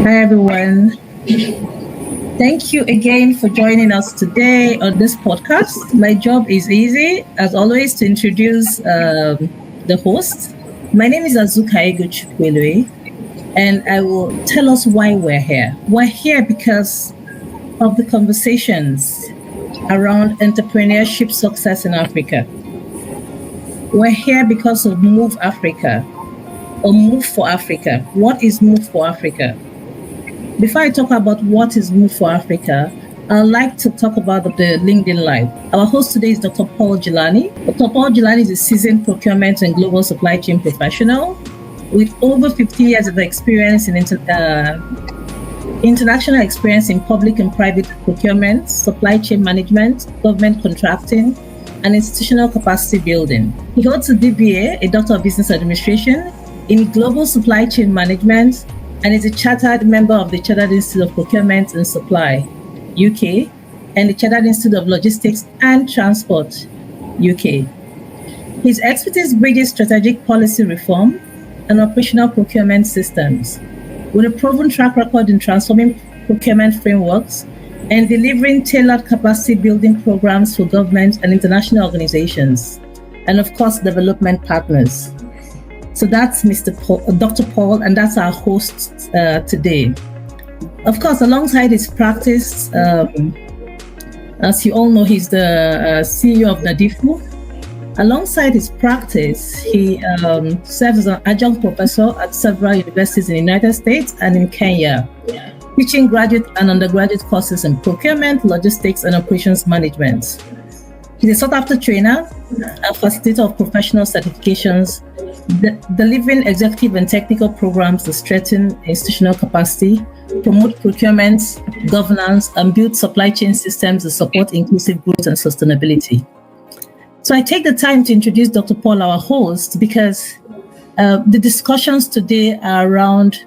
Hi, everyone. Thank you again for joining us today on this podcast. My job is easy, as always, to introduce the host. My name is Azukaego Chukwuelue, and I will tell us why we're here. We're here because of the conversations around entrepreneurship success in Africa. We're here because of M.O.V.E. Africa, or M.O.V.E. for Africa. What is M.O.V.E. for Africa? Before I talk about what is M.O.V.E. for Africa, I'd like to talk about the LinkedIn Live. Our host today is Dr. Paul Jilani. Dr. Paul Jilani is a seasoned procurement and global supply chain professional with over 15 years of experience in international experience in public and private procurement, supply chain management, government contracting, and institutional capacity building. He holds a DBA, a Doctor of Business Administration, in global supply chain management, and is a chartered member of the Chartered Institute of Procurement and Supply, UK, and the Chartered Institute of Logistics and Transport, UK. His expertise bridges strategic policy reform and operational procurement systems, with a proven track record in transforming procurement frameworks and delivering tailored capacity building programs for government and international organizations, and of course, development partners. So that's Dr. Paul, and that's our host today. Of course, alongside his practice, as you all know, he's the CEO of Nadhifu. Alongside his practice, he serves as an adjunct professor at several universities in the United States and in Kenya, teaching graduate and undergraduate courses in procurement, logistics, and operations management. He's a sought-after trainer and facilitator of professional certifications, delivering executive and technical programs to strengthen institutional capacity, promote procurement, governance, and build supply chain systems to support inclusive growth and sustainability. So I take the time to introduce Dr. Paul, our host, because the discussions today are around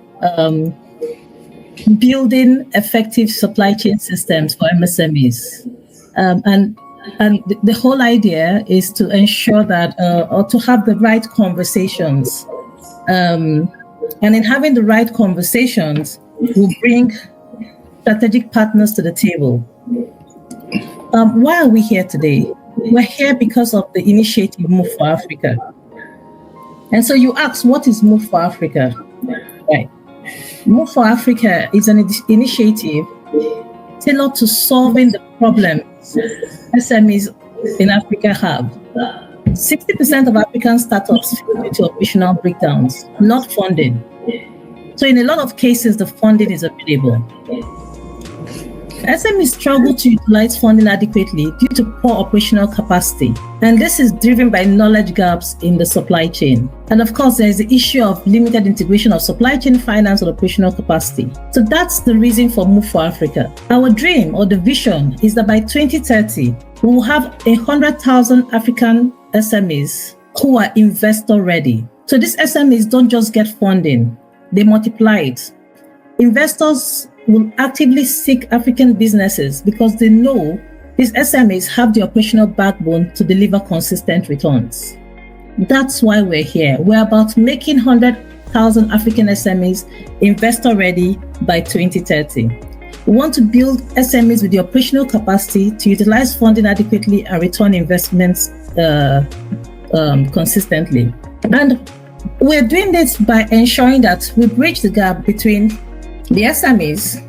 building effective supply chain systems for MSMEs. And the whole idea is to ensure that, or to have the right conversations. And in having the right conversations, we'll bring strategic partners to the table. Why are we here today? We're here because of the initiative M.O.V.E. for Africa. And so you ask, what is M.O.V.E. for Africa? Right. M.O.V.E. for Africa is an initiative tailored to solving the problems SMEs in Africa have. 60% of African startups fall into operational breakdowns, not funding. So in a lot of cases, the funding is available. SMEs struggle to utilize funding adequately due to poor operational capacity. And this is driven by knowledge gaps in the supply chain. And of course, there is the issue of limited integration of supply chain finance and operational capacity. So that's the reason for M.O.V.E. for Africa. Our dream or the vision is that by 2030, we will have 100,000 African SMEs who are investor ready. So these SMEs don't just get funding, they multiply it. Investors will actively seek African businesses because they know these SMEs have the operational backbone to deliver consistent returns. That's why we're here. We're about making 100,000 African SMEs investor ready by 2030. We want to build SMEs with the operational capacity to utilize funding adequately and return investments consistently. And we're doing this by ensuring that we bridge the gap between the SMEs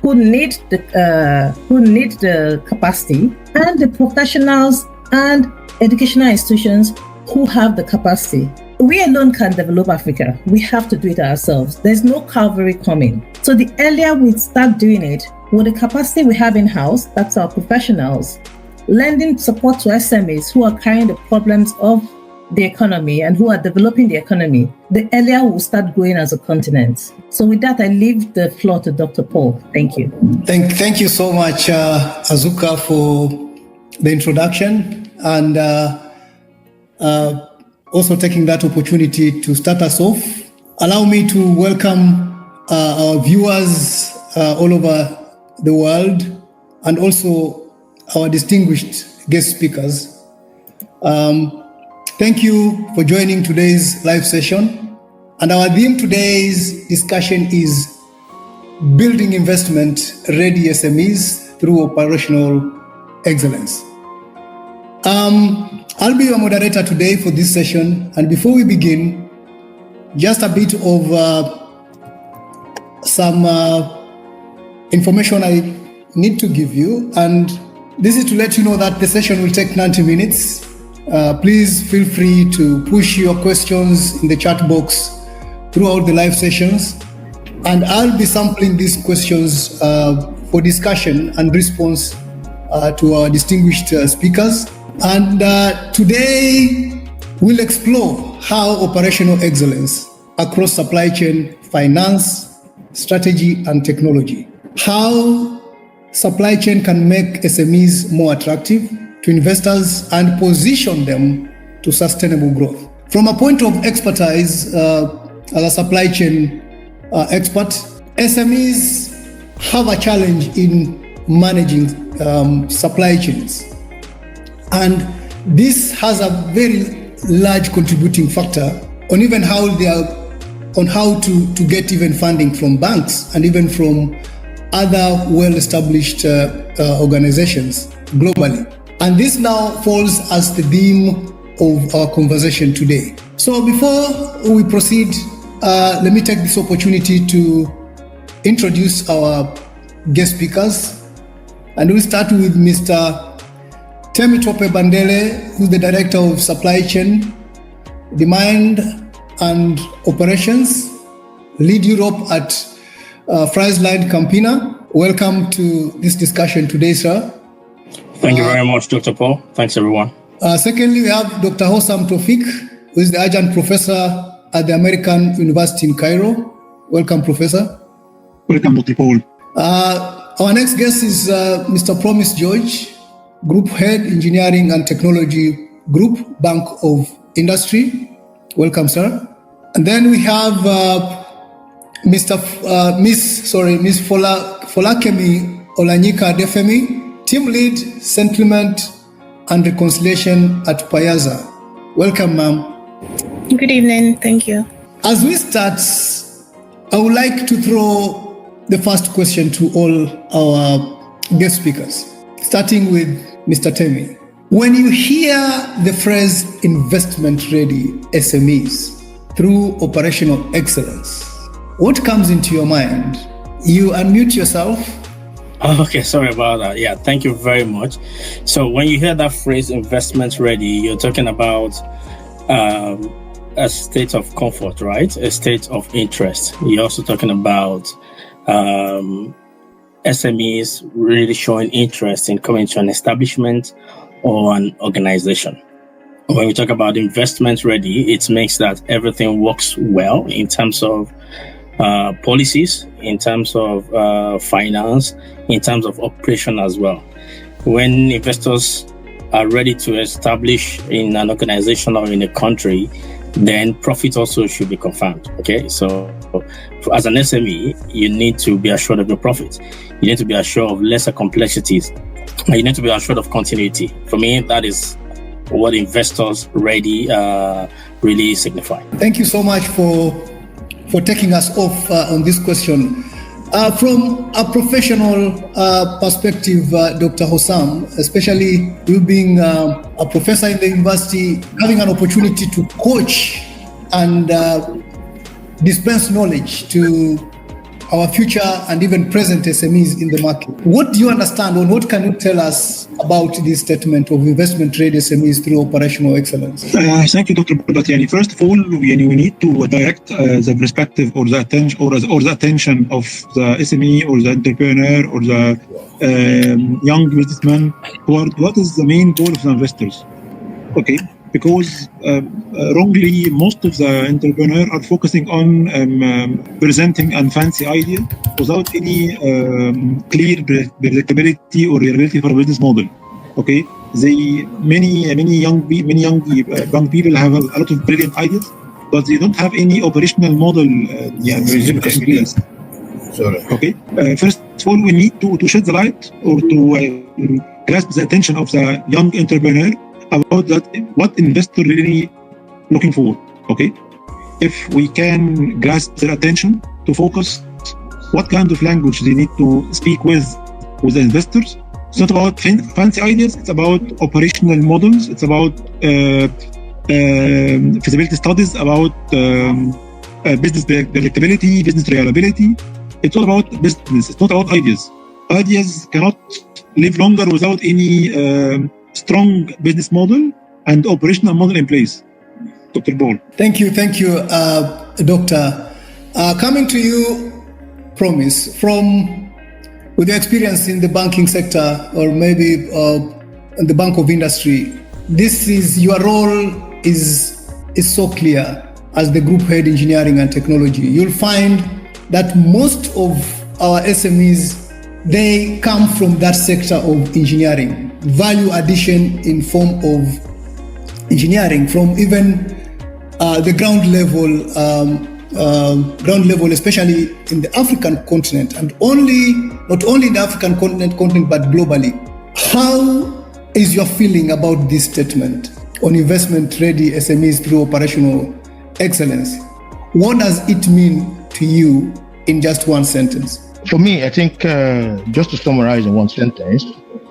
who need the capacity and the professionals and educational institutions who have the capacity. We alone can't develop Africa. We have to do it ourselves. There's no cavalry coming. So the earlier we start doing it, with the capacity we have in-house, that's our professionals, lending support to SMEs who are carrying the problems of the economy and who are developing the economy, the earlier we'll start growing as a continent. So with that, I leave the floor to Dr. Paul. Thank you. Thank you so much, Azuka, for the introduction, and also taking that opportunity to start us off. Allow me to welcome our viewers all over the world, and also our distinguished guest speakers. Thank you for joining today's live session. And our theme today's discussion is building investment-ready SMEs through operational excellence. I'll be your moderator today for this session. And before we begin, just a bit of some information I need to give you. And this is to let you know that the session will take 90 minutes. Please feel free to push your questions in the chat box throughout the live sessions. And I'll be sampling these questions for discussion and response to our distinguished speakers. And today we'll explore how operational excellence across supply chain, finance, strategy, and technology, how supply chain can make SMEs more attractive to investors and position them to sustainable growth. From a point of expertise, as a supply chain expert, SMEs have a challenge in managing supply chains. And this has a very large contributing factor on even how to get even funding from banks and even from other well-established organizations globally. And this now falls as the theme of our conversation today. So before we proceed, let me take this opportunity to introduce our guest speakers. And we'll start with Mr. TemiTope Bandele, who's the Director of Supply Chain, Demand and Operations, Lead Europe at FrieslandCampina. Welcome to this discussion today, sir. Thank you very much, Dr. Paul. Thanks, everyone. Secondly, we have Dr. Hossam Tawfik, who is the Adjunct Professor at the American University in Cairo. Welcome, Professor. Welcome, Dr. Paul. Our next guest is Mr. Promise George, Group Head, Engineering and Technology Group, Bank of Industry. Welcome, sir. And then we have Miss Folakemi Olayinka-Adefemi, Team Lead, Settlement and Reconciliation at Payaza. Welcome, ma'am. Good evening. Thank you. As we start, I would like to throw the first question to all our guest speakers, starting with Mr. Temi. When you hear the phrase investment-ready SMEs through operational excellence, what comes into your mind? You unmute yourself. Okay, sorry about that. Yeah, thank you very much. So when you hear that phrase investment-ready, you're talking about a state of comfort, right? A state of interest. You're also talking about SMEs really showing interest in coming to an establishment or an organization. When we talk about investment ready, it makes that everything works well in terms of policies, in terms of finance, in terms of operation as well. When investors are ready to establish in an organization or in a country, then profit also should be confirmed. Okay, so as an SME, you need to be assured of your profit. You need to be assured of lesser complexities. You need to be assured of continuity. For me, that is what investors ready really signify. Thank you so much for taking us off on this question. From a professional perspective, Dr. Hossam, especially you being a professor in the university, having an opportunity to coach and dispense knowledge to our future and even present SMEs in the market. What do you understand, or what can you tell us about this statement of investment-ready SMEs through operational excellence? Thank you, Dr. Battiani. First of all, we need to direct the perspective or the attention or the attention of the SME or the entrepreneur or the young businessman toward what is the main goal of the investors. Okay. Because wrongly, most of the entrepreneurs are focusing on presenting a fancy idea without any clear predictability or reliability for a business model. Okay, many young people have a lot of brilliant ideas, but they don't have any operational model. Okay. First of all, we need to shed the light or to grasp the attention of the young entrepreneur about that, what investor really looking for. Okay, if we can grasp their attention to focus what kind of language they need to speak with the investors. It's not about fancy ideas. It's about operational models. It's about feasibility studies, about business predictability, business reliability. It's all about business. It's not about ideas. Ideas cannot live longer without any strong business model and operational model in place. Dr. Paul. Thank you, Doctor. Coming to you, Promise, with your experience in the banking sector or maybe in the bank of industry, your role is so clear as the group head engineering and technology. You'll find that most of our SMEs, they come from that sector of engineering, value addition in form of engineering from even the ground level, especially in the African continent, and not only in the African continent, but globally. How is your feeling about this statement on investment-ready SMEs through operational excellence? What does it mean to you in just one sentence? For me, I think just to summarize in one sentence,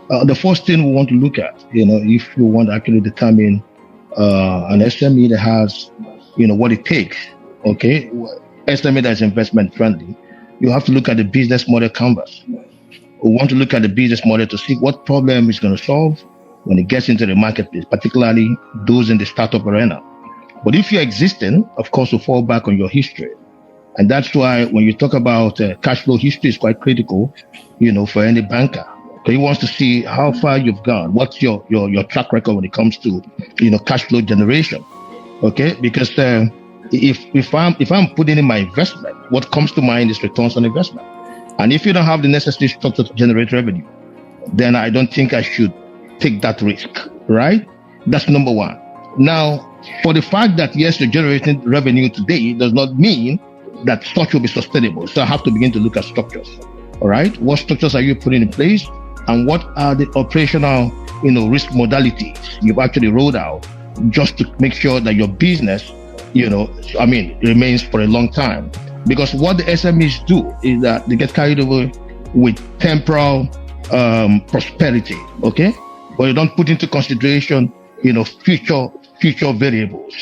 the first thing we want to look at, if you want to actually determine an SME that has, what it takes, okay, SME that is investment friendly, you have to look at the business model canvas. We want to look at the business model to see what problem it's going to solve when it gets into the marketplace, particularly those in the startup arena. But if you're existing, of course, you fall back on your history. And that's why when you talk about cash flow, history is quite critical, for any banker. Okay, he wants to see how far you've gone. What's your track record when it comes to, cash flow generation? Okay, because if I'm putting in my investment, what comes to mind is returns on investment. And if you don't have the necessary structure to generate revenue, then I don't think I should take that risk, right? That's number one. Now, for the fact that yes, you're generating revenue today does not mean that structure will be sustainable. So I have to begin to look at structures. All right, what structures are you putting in place, and what are the operational, risk modalities you've actually rolled out just to make sure that your business, remains for a long time. Because what the SMEs do is that they get carried away with temporal prosperity, okay? But you don't put into consideration, future variables.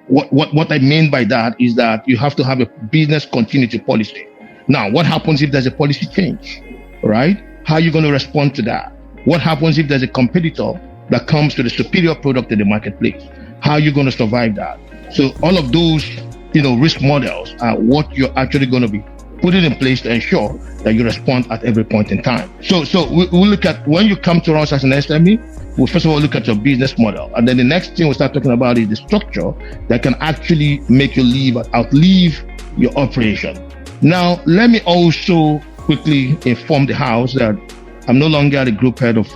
What I mean by that is that you have to have a business continuity policy. Now, what happens if there's a policy change, right? How are you going to respond to that? What happens if there's a competitor that comes to the superior product in the marketplace? How are you going to survive that? So all of those, risk models are what you're actually going to be putting in place to ensure that you respond at every point in time. So we look at, when you come to us as an SME, we first of all look at your business model. And then the next thing we start talking about is the structure that can actually make you outlive your operation. Now, let me also quickly inform the House that I'm no longer the group head of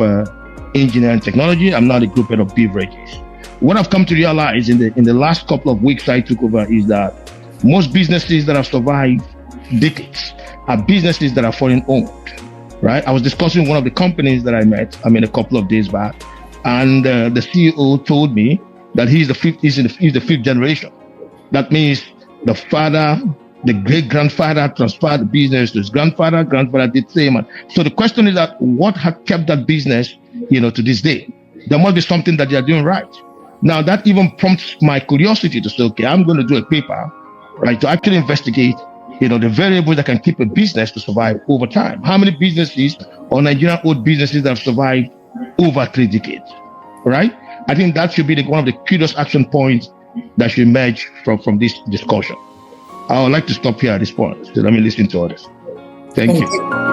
engineering technology. I'm now the group head of beverages. What I've come to realize in the last couple of weeks I took over is that most businesses that have survived decades are businesses that are foreign owned, right? I was discussing one of the companies that I met, a couple of days back, and the CEO told me that he's the fifth generation. That means the father, the great-grandfather transferred the business to his grandfather did the same. So the question is that what had kept that business, to this day? There must be something that they are doing right. Now that even prompts my curiosity to say, okay, I'm going to do a paper, right, to actually investigate, the variables that can keep a business to survive over time. How many businesses or Nigerian-owned businesses that have survived over 3 decades, right? I think that should be one of the curious action points that should emerge from this discussion. I would like to stop here at this point. So let me listen to others. Thank you.